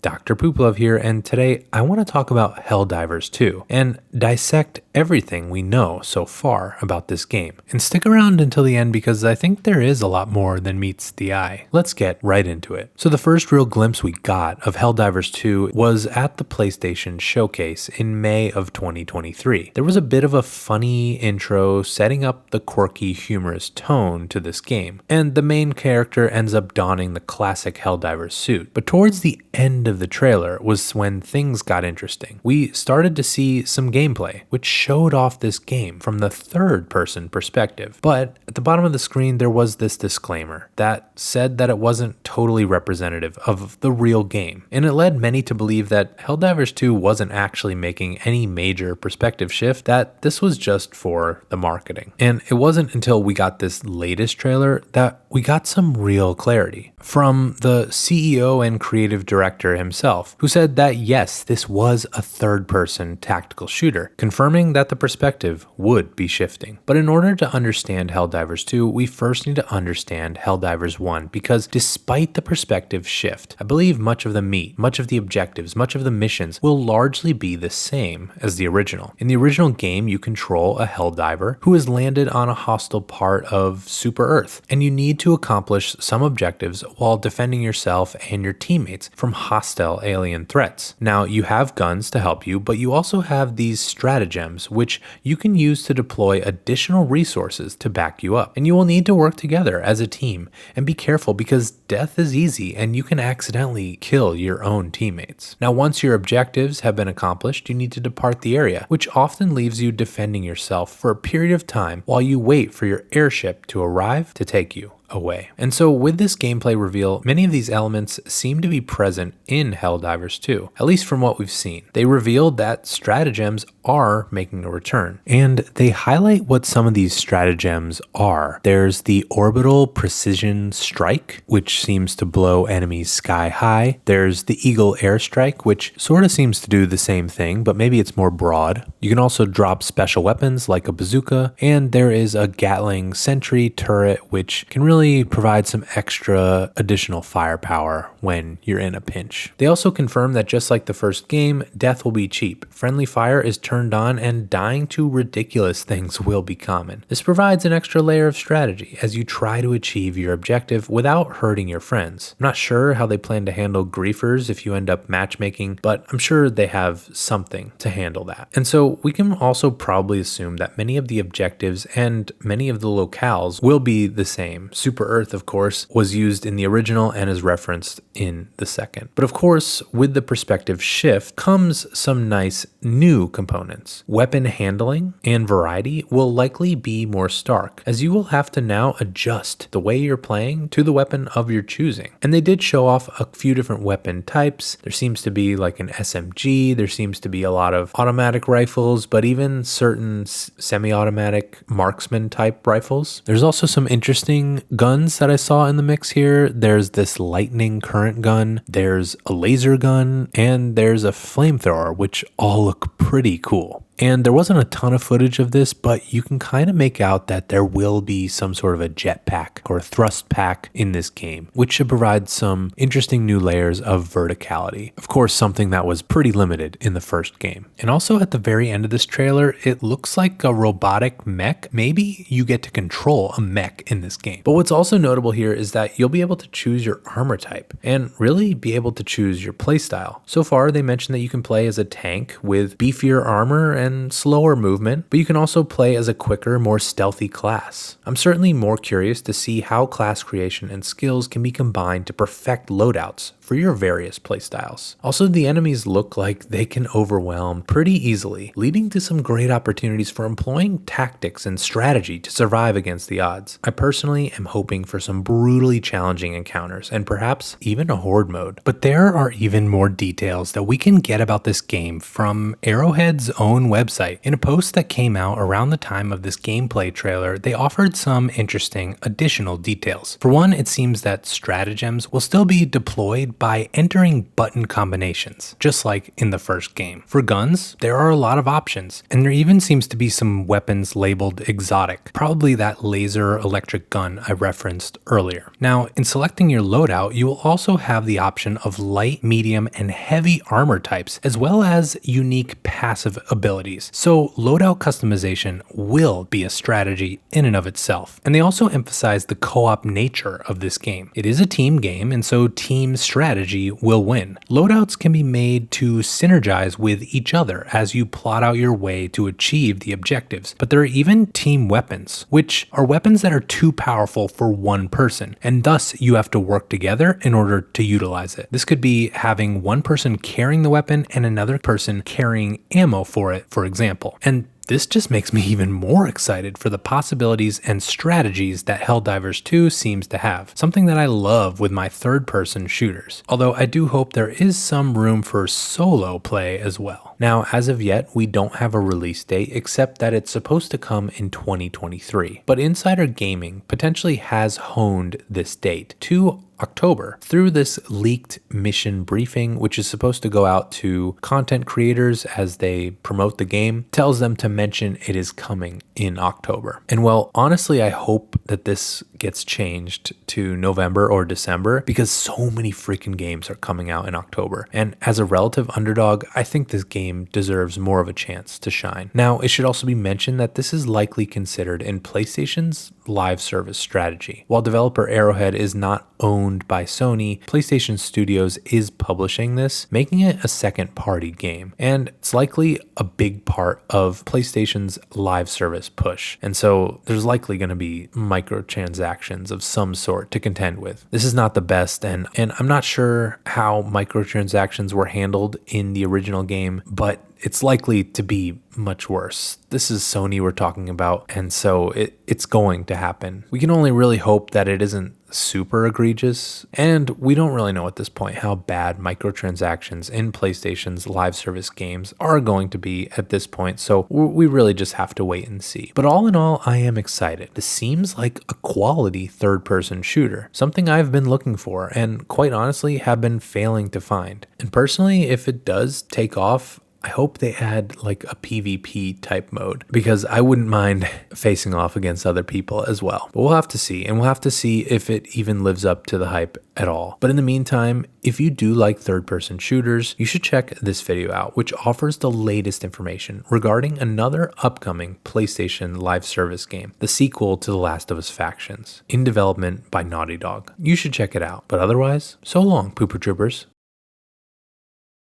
Dr. Pooplove here, and today I want to talk about Helldivers 2 and dissect everything we know so far about this game. And stick around until the end because I think there is a lot more than meets the eye. Let's get right into it. So the first real glimpse we got of Helldivers 2 was at the PlayStation Showcase in May of 2023. There was a bit of a funny intro setting up the quirky, humorous tone to this game, and the main character ends up donning the classic Helldivers suit. But towards the end of the trailer was when things got interesting. We started to see some gameplay, which showed off this game from the third-person perspective. But at the bottom of the screen, there was this disclaimer that said that it wasn't totally representative of the real game, and it led many to believe that Helldivers 2 wasn't actually making any major perspective shift, that this was just for the marketing. And it wasn't until we got this latest trailer that we got some real clarity from the CEO and creative director himself, who said that yes, this was a third-person tactical shooter, confirming that the perspective would be shifting. But in order to understand Helldivers 2, we first need to understand Helldivers 1, because despite the perspective shift, I believe much of the meat, much of the objectives, much of the missions will largely be the same as the original. In the original game, you control a Helldiver who has landed on a hostile part of Super Earth, and you need to accomplish some objectives while defending yourself and your teammates from hostile alien threats. Now, you have guns to help you, but you also have these stratagems, which you can use to deploy additional resources to back you up. And you will need to work together as a team and be careful because death is easy and you can accidentally kill your own teammates. Now, once your objectives have been accomplished, you need to depart the area, which often leaves you defending yourself for a period of time while you wait for your airship to arrive to take you away. And so with this gameplay reveal, many of these elements seem to be present in Helldivers 2, at least from what we've seen. They revealed that stratagems are making a return, and they highlight what some of these stratagems are. There's the orbital precision strike, which seems to blow enemies sky high. There's the eagle airstrike, which sort of seems to do the same thing, but maybe it's more broad. You can also drop special weapons like a bazooka, and there is a Gatling sentry turret, which can really provide some extra additional firepower when you're in a pinch. They also confirm that just like the first game, death will be cheap. Friendly fire is turned on and dying to ridiculous things will be common. This provides an extra layer of strategy as you try to achieve your objective without hurting your friends. I'm not sure how they plan to handle griefers if you end up matchmaking, but I'm sure they have something to handle that. And so we can also probably assume that many of the objectives and many of the locales will be the same. Super Earth, of course, was used in the original and is referenced in the second. But of course, with the perspective shift comes some nice new components. Weapon handling and variety will likely be more stark, as you will have to now adjust the way you're playing to the weapon of your choosing. And they did show off a few different weapon types. There seems to be like an SMG, there seems to be a lot of automatic rifles, but even certain semi-automatic marksman type rifles. There's also some interesting guns that I saw in the mix here. There's this lightning current gun, there's a laser gun, and there's a flamethrower, which all look pretty cool. And there wasn't a ton of footage of this, but you can kind of make out that there will be some sort of a jetpack or a thrust pack in this game, which should provide some interesting new layers of verticality. Of course, something that was pretty limited in the first game. And also at the very end of this trailer, it looks like a robotic mech. Maybe you get to control a mech in this game. But what's also notable here is that you'll be able to choose your armor type and really be able to choose your playstyle. So far, they mentioned that you can play as a tank with beefier armor and slower movement, but you can also play as a quicker, more stealthy class. I'm certainly more curious to see how class creation and skills can be combined to perfect loadouts for your various playstyles. Also, the enemies look like they can overwhelm pretty easily, leading to some great opportunities for employing tactics and strategy to survive against the odds. I personally am hoping for some brutally challenging encounters and perhaps even a horde mode. But there are even more details that we can get about this game from Arrowhead's own website. In a post that came out around the time of this gameplay trailer, they offered some interesting additional details. For one, it seems that stratagems will still be deployed by entering button combinations, just like in the first game. For guns, there are a lot of options, and there even seems to be some weapons labeled exotic, probably that laser electric gun I referenced earlier. Now, in selecting your loadout, you will also have the option of light, medium, and heavy armor types, as well as unique passive abilities. So loadout customization will be a strategy in and of itself. And they also emphasize the co-op nature of this game. It is a team game, and so team strategy will win. Loadouts can be made to synergize with each other as you plot out your way to achieve the objectives. But there are even team weapons, which are weapons that are too powerful for one person, and thus you have to work together in order to utilize it. This could be having one person carrying the weapon and another person carrying ammo for it, for example. And this just makes me even more excited for the possibilities and strategies that Helldivers 2 seems to have, something that I love with my third-person shooters, although I do hope there is some room for solo play as well. Now, as of yet, we don't have a release date except that it's supposed to come in 2023, but Insider Gaming potentially has honed this date to October through this leaked mission briefing, which is supposed to go out to content creators as they promote the game, tells them to mention it is coming in October. And well, honestly, I hope that this gets changed to November or December because so many freaking games are coming out in October. And as a relative underdog, I think this game deserves more of a chance to shine. Now, it should also be mentioned that this is likely considered in PlayStation's live service strategy. While developer Arrowhead is not owned by Sony, PlayStation Studios is publishing this, making it a second-party game, and it's likely a big part of PlayStation's live service push. And so there's likely going to be microtransactions of some sort to contend with. This is not the best, and I'm not sure how microtransactions were handled in the original game, but it's likely to be much worse. This is Sony we're talking about, and so it's going to happen. We can only really hope that it isn't super egregious, and we don't really know at this point how bad microtransactions in PlayStation's live service games are going to be at this point, so we really just have to wait and see. But all in all, I am excited. This seems like a quality third-person shooter, something I've been looking for and quite honestly have been failing to find. And personally, if it does take off, I hope they add like a PvP type mode because I wouldn't mind facing off against other people as well. But we'll have to see, and we'll have to see if it even lives up to the hype at all. But in the meantime, if you do like third-person shooters, you should check this video out, which offers the latest information regarding another upcoming PlayStation live service game, the sequel to The Last of Us Factions, in development by Naughty Dog. You should check it out. But otherwise, so long, Pooper Troopers.